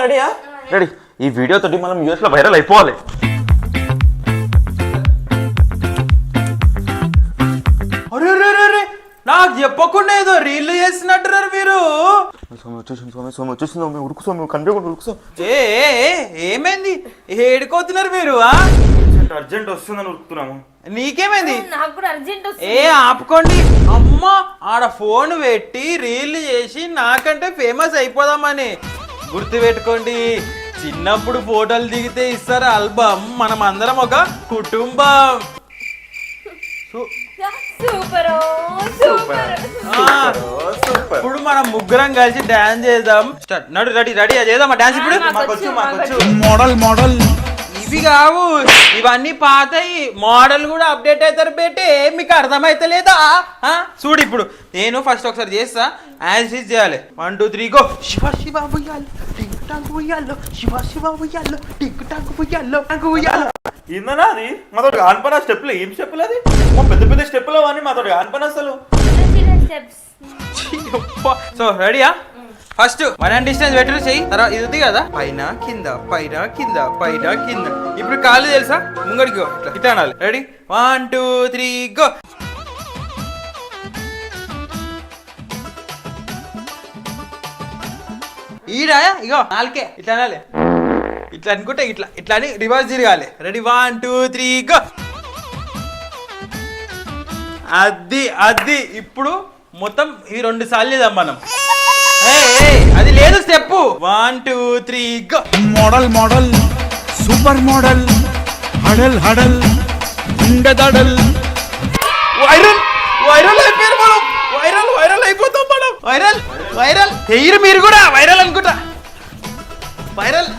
రెడీయా? రెడీ. ఈ వీడియో తోటి మనం యూఎస్ లో వైరల్ అయిపోవాలి. అరే నాకు చెప్పకుండా ఏదో రీల్ చేసినట్టున్నారు మీరు. ఏమైంది? ఏడుకోతున్నారు మీరు? అర్జెంట్ వస్తుందని ఉరుకుతున్నాము. నీకేమైంది? నాకు కూడా అర్జెంట్ ఆపుకోండి. అమ్మా ఆడ ఫోన్ పెట్టి రీల్ చేసి నాకంటే ఫేమస్ అయిపోదామని. గుర్తు పెట్టుకోండి, చిన్నప్పుడు ఫోటోలు దిగితే ఇస్తారు ఆల్బమ్. మనం అందరం ఒక కుటుంబం. సూపర్ ఇప్పుడు మనం ముగ్గురం కలిసి డాన్స్ చేద్దాం. నడు రెడీ రెడీ చేద్దామా డాన్స్ ఇప్పుడు? మోడల్ ఇవి కావు, ఇవన్నీ పాతయి. మోడల్ కూడా అప్డేట్ అవుతారు బేటే. మీకు అర్థమైతలేదా? చూడు ఇప్పుడు నేను ఫస్ట్ ఒకసారి చేస్తా, యాజ్ ఇస్ చేయాలి. 1 2 3 గో. శివ శివ ఉయ్యాలో టిక్ టాక్ ఉయ్యాలో, శివ శివ ఉయ్యాలో టిక్ టాక్ ఉయ్యాలో ఉయ్యాలో. ఏందన్నా అది? మాతో కాన్పన స్టెప్లు. ఏం స్టెప్పులు అది? మా పెద్ద పెద్ద స్టెప్పులు అవన్నీ మాతో కాన్పన అసలు. సో రెడీయా? ఫస్ట్ 1 hand distance పెట్టరు చెయ్యి. తర్వాత ఇది ఉంది కదా, పైన కింద పైన కింద పైన కింద. ఇప్పుడు కాళ్ళు తెలుసా? ముంగడికి ఇట్లా ఇట్లా అనాలి. Ready 1 2 3 go. ఈడా ఇగో నాలుకే ఇట్లా అనాలి. ఇట్లా అనుకుంటే ఇట్లా ఇట్లా అని రివర్స్ తిరగాలి. Ready 1 2 3 go. అది అది ఇప్పుడు మొత్తం ఈ 2 సార్లు చేద్దాం మనం. అది లేదు step. 1 2 3 go. Model super model హడల్ ఉండదడల్. వైరల్ వైరల్ అయిపోయారు మనం. వైరల్ అయిపోతాం మనం. వైరల్ తెయ్యరు మీరు కూడా. వైరల్ అనుకుంటా. వైరల్